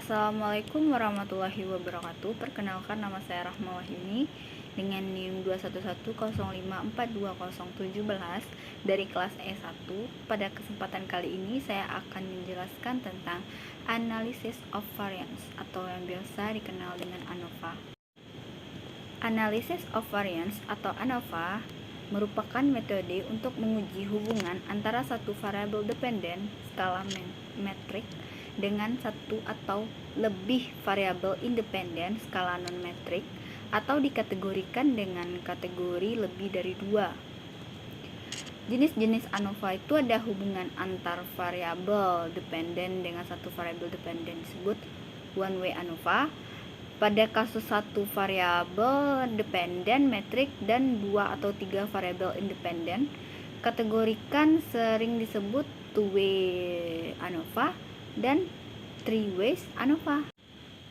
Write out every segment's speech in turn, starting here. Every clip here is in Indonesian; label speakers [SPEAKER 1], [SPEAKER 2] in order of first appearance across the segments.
[SPEAKER 1] Assalamualaikum warahmatullahi wabarakatuh. Perkenalkan, nama saya Rahma Wahyuni dengan NIM 21105420711 dari kelas E1. Pada kesempatan kali ini saya akan menjelaskan tentang Analysis of Variance atau yang biasa dikenal dengan ANOVA. Analysis of Variance atau ANOVA merupakan metode untuk menguji hubungan antara satu variabel dependen skala metrik dengan satu atau lebih variabel independen skala non-metrik, atau dikategorikan dengan kategori lebih dari dua. Jenis-jenis ANOVA itu ada hubungan antar variabel dependen dengan satu variabel dependen disebut one way ANOVA. Pada kasus satu variabel dependen metrik dan dua atau tiga variabel independen, kategorikan sering disebut two way ANOVA dan three ways ANOVA.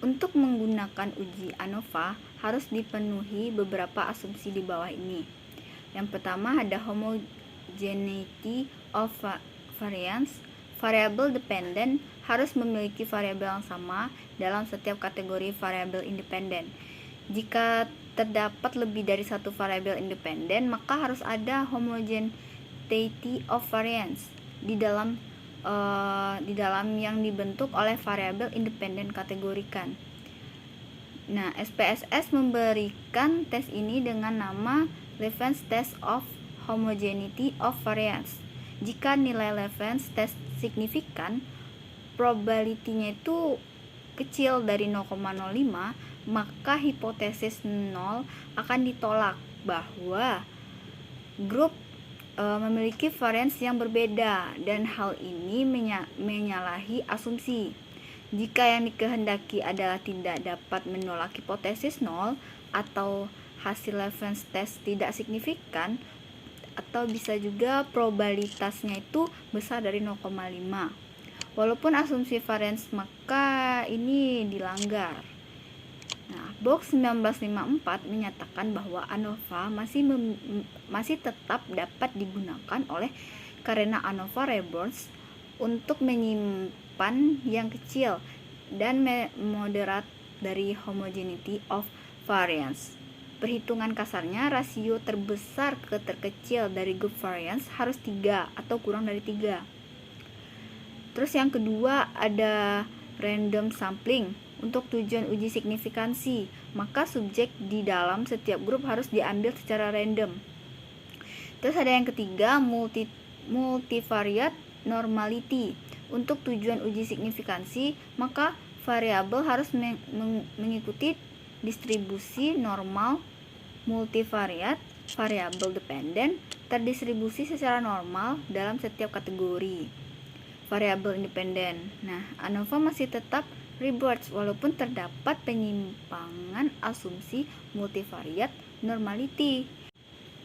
[SPEAKER 1] Untuk menggunakan uji ANOVA harus dipenuhi beberapa asumsi di bawah ini. Yang pertama ada homogeneity of variance. Variabel dependen harus memiliki variabel yang sama dalam setiap kategori variabel independen. Jika terdapat lebih dari satu variabel independen, maka harus ada homogeneity of variance di dalam yang dibentuk oleh variabel independen kategorikan. Nah, SPSS memberikan tes ini dengan nama Levens Test of Homogeneity of Variance. Jika nilai Levens test signifikan, probability-nya itu kecil dari 0,05, maka hipotesis 0 akan ditolak bahwa grup memiliki varians yang berbeda, dan hal ini menyalahi asumsi. Jika yang dikehendaki adalah tidak dapat menolak hipotesis 0 atau hasil Levens test tidak signifikan, atau bisa juga probabilitasnya itu besar dari 0,5. Walaupun asumsi varians, maka ini dilanggar. Nah, Box 1954 menyatakan bahwa ANOVA masih tetap dapat digunakan karena ANOVA reborns untuk menyimpan yang kecil dan moderat dari homogeneity of variance. Perhitungan kasarnya, rasio terbesar ke terkecil dari grup variance harus 3 atau kurang dari 3. Terus yang kedua ada random sampling. Untuk tujuan uji signifikansi, maka subjek di dalam setiap grup harus diambil secara random. Terus ada yang ketiga, multivariate normality. Untuk tujuan uji signifikansi, maka variabel harus mengikuti distribusi normal multivariate variabel dependen terdistribusi secara normal dalam setiap kategori variabel independen. Nah, ANOVA masih tetap rewards walaupun terdapat penyimpangan asumsi multivariate normality.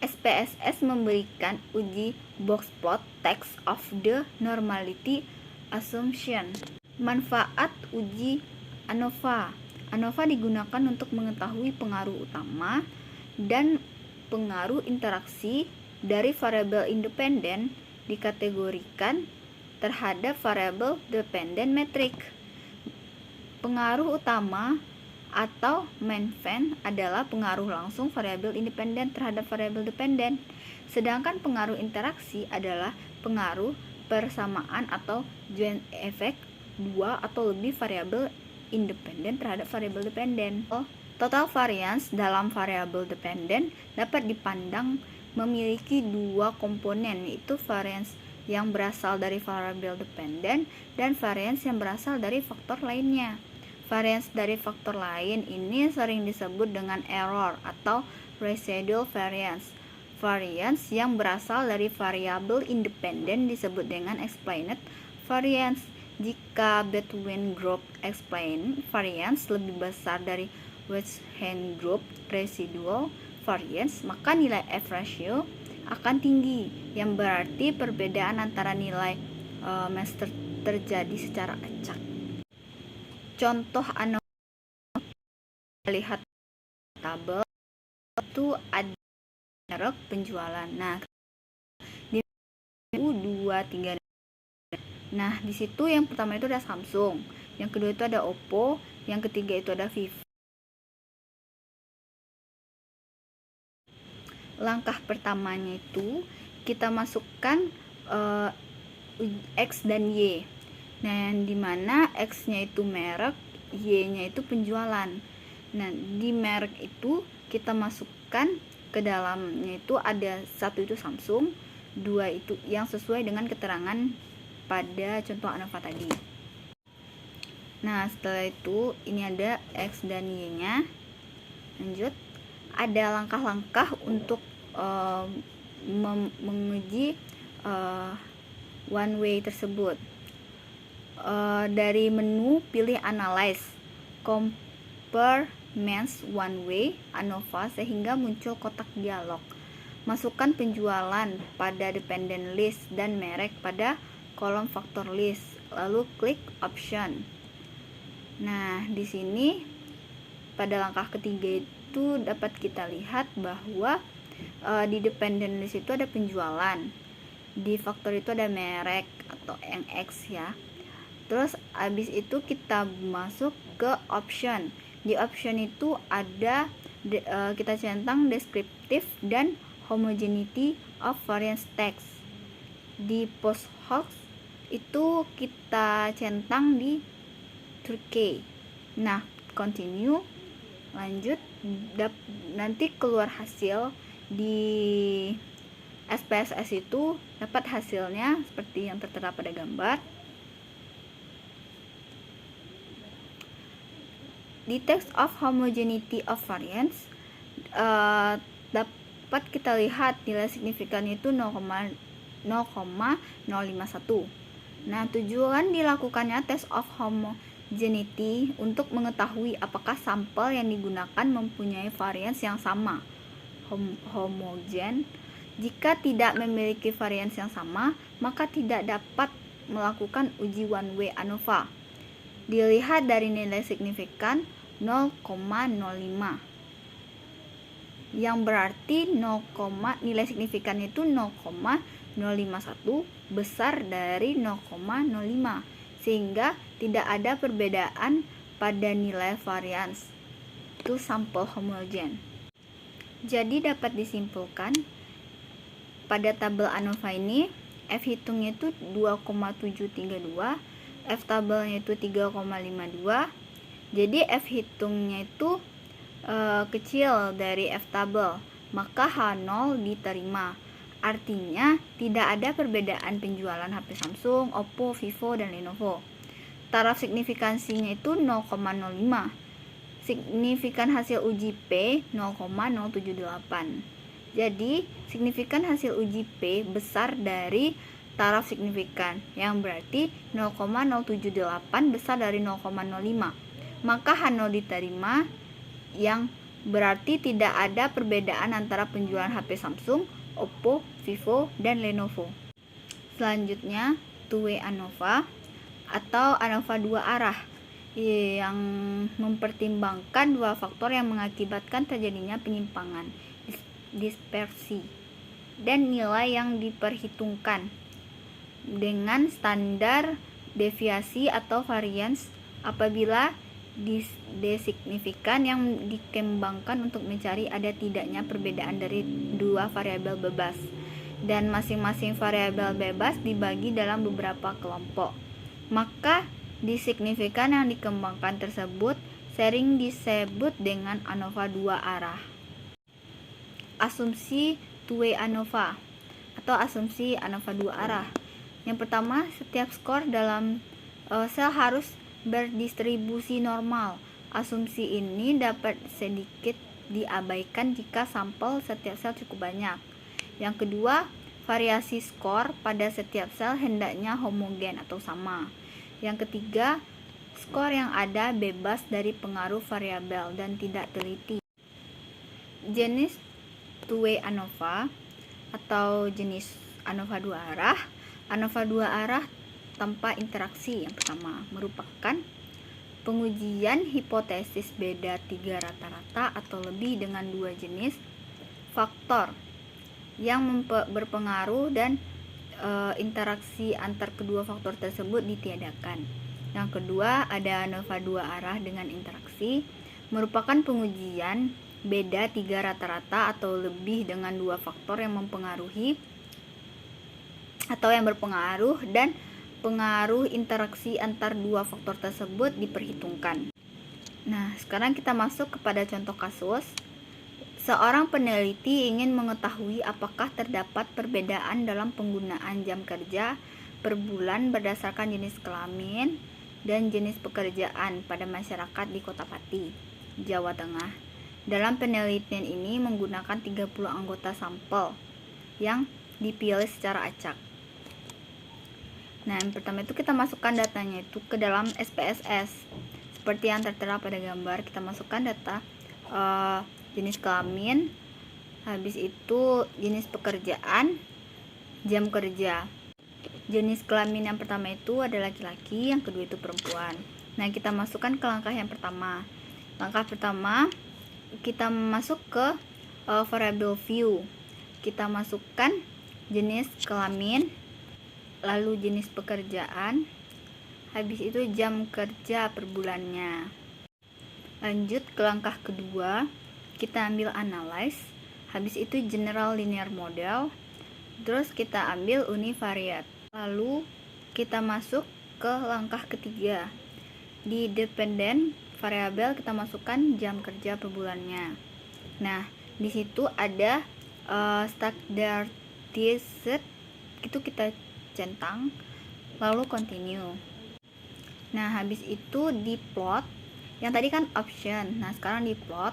[SPEAKER 1] SPSS memberikan uji box plot text of the normality assumption. Manfaat uji ANOVA. ANOVA digunakan untuk mengetahui pengaruh utama dan pengaruh interaksi dari variabel independen dikategorikan terhadap variabel dependen metrik. Pengaruh utama atau main event adalah pengaruh langsung variabel independen terhadap variabel dependen, sedangkan pengaruh interaksi adalah pengaruh persamaan atau joint effect dua atau lebih variabel independen terhadap variabel dependen. Total variance dalam variabel dependen dapat dipandang memiliki dua komponen, yaitu variance yang berasal dari variabel dependen dan variance yang berasal dari faktor lainnya. Variance dari faktor lain ini sering disebut dengan error atau residual variance. Variance yang berasal dari variabel independen disebut dengan explained variance. Jika between group explained variance lebih besar dari Wedge-Hand group residual variance, maka nilai F ratio akan tinggi, yang berarti perbedaan antara nilai terjadi secara acak. Contoh ANOVA, lihat tabel itu ada merek penjualan. Nah, di 2, 3. Nah, di situ yang pertama itu ada Samsung, yang kedua itu ada Oppo, yang ketiga itu ada Vivo. Langkah pertamanya itu kita masukkan X dan Y. Nah, yang dimana X-nya itu merek, Y-nya itu penjualan. Nah, di merek itu kita masukkan ke dalamnya itu ada satu itu Samsung, dua itu yang sesuai dengan keterangan pada contoh ANOVA tadi. Nah, setelah itu ini ada X dan Y-nya. Lanjut, ada langkah-langkah untuk menguji one way tersebut. Dari menu pilih Analyze, Compare Means One Way ANOVA sehingga muncul kotak dialog. Masukkan penjualan pada dependent list dan merek pada kolom faktor list, lalu klik option. Nah, di sini pada langkah ketiga itu dapat kita lihat bahwa di dependent list itu ada penjualan, di faktor itu ada merek atau yang X ya. Terus habis itu kita masuk ke option. Di option itu ada kita centang descriptive dan homogeneity of variance text. Di post hoc itu kita centang di Turkey. Nah, continue, lanjut, nanti keluar hasil di SPSS itu dapat hasilnya seperti yang tertera pada gambar. Di text of homogeneity of variance dapat kita lihat nilai signifikannya itu 0,051. Nah, tujuan dilakukannya test of homogeneity untuk mengetahui apakah sampel yang digunakan mempunyai varians yang sama, homogen. Jika tidak memiliki varians yang sama, maka tidak dapat melakukan uji one way ANOVA. Dilihat dari nilai signifikan 0,05, yang berarti nilai signifikan itu 0,051 besar dari 0,05, sehingga tidak ada perbedaan pada nilai varians itu sampel homogen. Jadi dapat disimpulkan pada tabel ANOVA ini F hitungnya itu 2,732, F tabelnya itu 3,52. Jadi F hitungnya itu kecil dari F tabel, maka H0 diterima. Artinya tidak ada perbedaan penjualan HP Samsung, Oppo, Vivo, dan Lenovo. Taraf signifikansinya itu 0,05. Signifikan hasil uji P 0,078. Jadi signifikan hasil uji P besar dari taraf signifikan, yang berarti 0,078 besar dari 0,05. Maka H0 diterima, yang berarti tidak ada perbedaan antara penjualan HP Samsung, Oppo, Vivo, dan Lenovo. Selanjutnya, two-way ANOVA atau ANOVA dua arah yang mempertimbangkan dua faktor yang mengakibatkan terjadinya penyimpangan, dispersi, dan nilai yang diperhitungkan dengan standar deviasi atau variance apabila designifikan yang dikembangkan untuk mencari ada tidaknya perbedaan dari dua variabel bebas, dan masing-masing variabel bebas dibagi dalam beberapa kelompok. Maka designifikan yang dikembangkan tersebut sering disebut dengan ANOVA dua arah. Asumsi two-way ANOVA atau asumsi ANOVA dua arah. Yang pertama, setiap skor dalam sel harus berdistribusi normal. Asumsi ini dapat sedikit diabaikan jika sampel setiap sel cukup banyak. Yang kedua, variasi skor pada setiap sel hendaknya homogen atau sama. Yang ketiga, skor yang ada bebas dari pengaruh variabel dan tidak teliti. Jenis two-way ANOVA atau jenis ANOVA dua arah. ANOVA dua arah tanpa interaksi yang pertama merupakan pengujian hipotesis beda tiga rata-rata atau lebih dengan dua jenis faktor yang berpengaruh dan interaksi antar kedua faktor tersebut ditiadakan. Yang kedua, ada ANOVA dua arah dengan interaksi, merupakan pengujian beda 3 rata-rata atau lebih dengan 2 faktor yang mempengaruhi atau yang berpengaruh, dan pengaruh interaksi antar 2 faktor tersebut diperhitungkan. Nah, sekarang kita masuk kepada contoh kasus. Seorang peneliti ingin mengetahui apakah terdapat perbedaan dalam penggunaan jam kerja per bulan berdasarkan jenis kelamin dan jenis pekerjaan pada masyarakat di Kota Pati, Jawa Tengah. Dalam penelitian ini menggunakan 30 anggota sampel yang dipilih secara acak. Nah, yang pertama itu kita masukkan datanya itu ke dalam SPSS. Seperti yang tertera pada gambar, kita masukkan data jenis kelamin, habis itu jenis pekerjaan, jam kerja. Jenis kelamin yang pertama itu ada laki-laki, yang kedua itu perempuan. Nah, kita masukkan ke langkah yang pertama. Langkah pertama, kita masuk ke variable view. Kita masukkan jenis kelamin, lalu jenis pekerjaan, habis itu jam kerja per bulannya. Lanjut ke langkah kedua, kita ambil analyze, habis itu general linear model, terus kita ambil univariate. Lalu kita masuk ke langkah ketiga. Di dependent variable kita masukkan jam kerja per bulannya. Nah, di situ ada standardized, itu kita centang, lalu continue. Nah, habis itu di plot, yang tadi kan option, nah sekarang di plot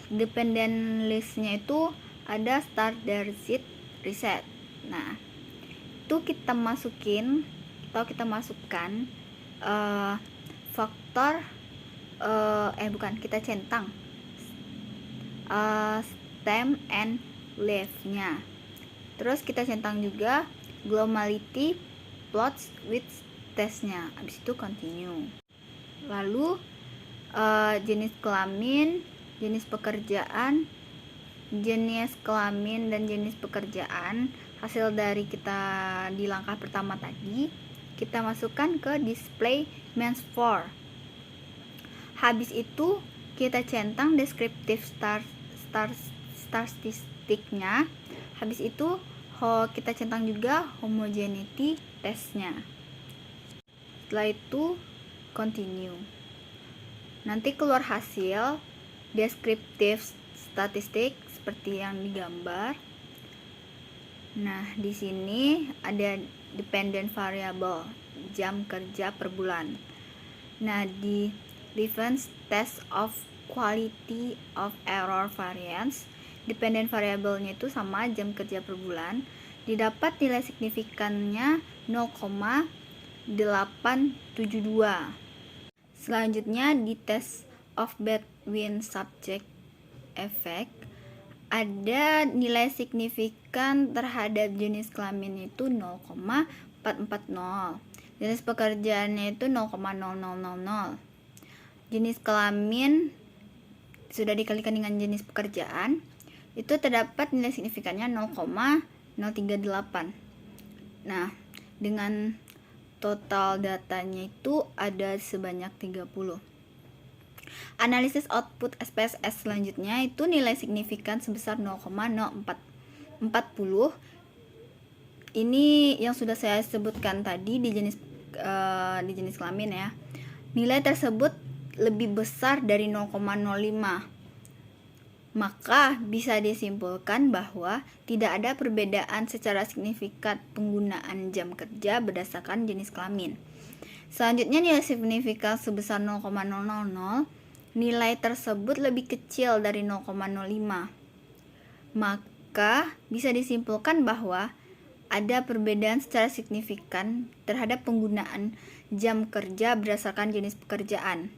[SPEAKER 1] dependent listnya itu ada standardized reset. Nah, itu kita masukin atau kita masukkan faktor kita centang stem and leaf-nya. Terus kita centang juga glomality plots with testnya. Habis itu continue. Lalu jenis kelamin, jenis pekerjaan, jenis kelamin dan jenis pekerjaan, hasil dari kita di langkah pertama tadi, kita masukkan ke display means for. Habis itu kita centang descriptive statistiknya. Habis itu kita centang juga homogeneity testnya. Setelah itu continue. Nanti keluar hasil descriptive statistik seperti yang digambar. Nah, di sini ada dependent variable jam kerja per bulan. Nah, di difference test of quality of error variance, dependent variable-nya itu sama jam kerja per bulan, didapat nilai signifikannya 0,872. Selanjutnya di test of between subject effect, ada nilai signifikan terhadap jenis kelamin itu 0,440. Jenis pekerjaannya itu 0,0000. Jenis kelamin sudah dikalikan dengan jenis pekerjaan, itu terdapat nilai signifikannya 0,038. Nah, dengan total datanya itu ada sebanyak 30. Analisis output SPSS selanjutnya itu nilai signifikan sebesar 0,0440. Ini yang sudah saya sebutkan tadi di jenis kelamin ya. Nilai tersebut lebih besar dari 0,05. Maka bisa disimpulkan bahwa tidak ada perbedaan secara signifikan penggunaan jam kerja berdasarkan jenis kelamin. Selanjutnya nilai signifikan sebesar 0,000, nilai tersebut lebih kecil dari 0,05. Maka bisa disimpulkan bahwa ada perbedaan secara signifikan terhadap penggunaan jam kerja berdasarkan jenis pekerjaan.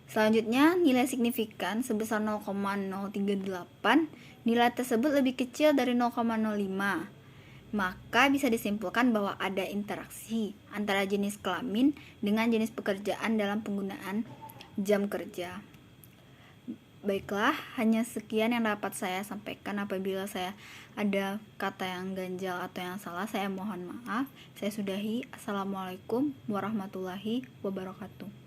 [SPEAKER 1] Selanjutnya, nilai signifikan sebesar 0,038, nilai tersebut lebih kecil dari 0,05. Maka bisa disimpulkan bahwa ada interaksi antara jenis kelamin dengan jenis pekerjaan dalam penggunaan jam kerja. Baiklah, hanya sekian yang dapat saya sampaikan. Apabila saya ada kata yang ganjal atau yang salah, saya mohon maaf. Saya sudahi. Assalamualaikum warahmatullahi wabarakatuh.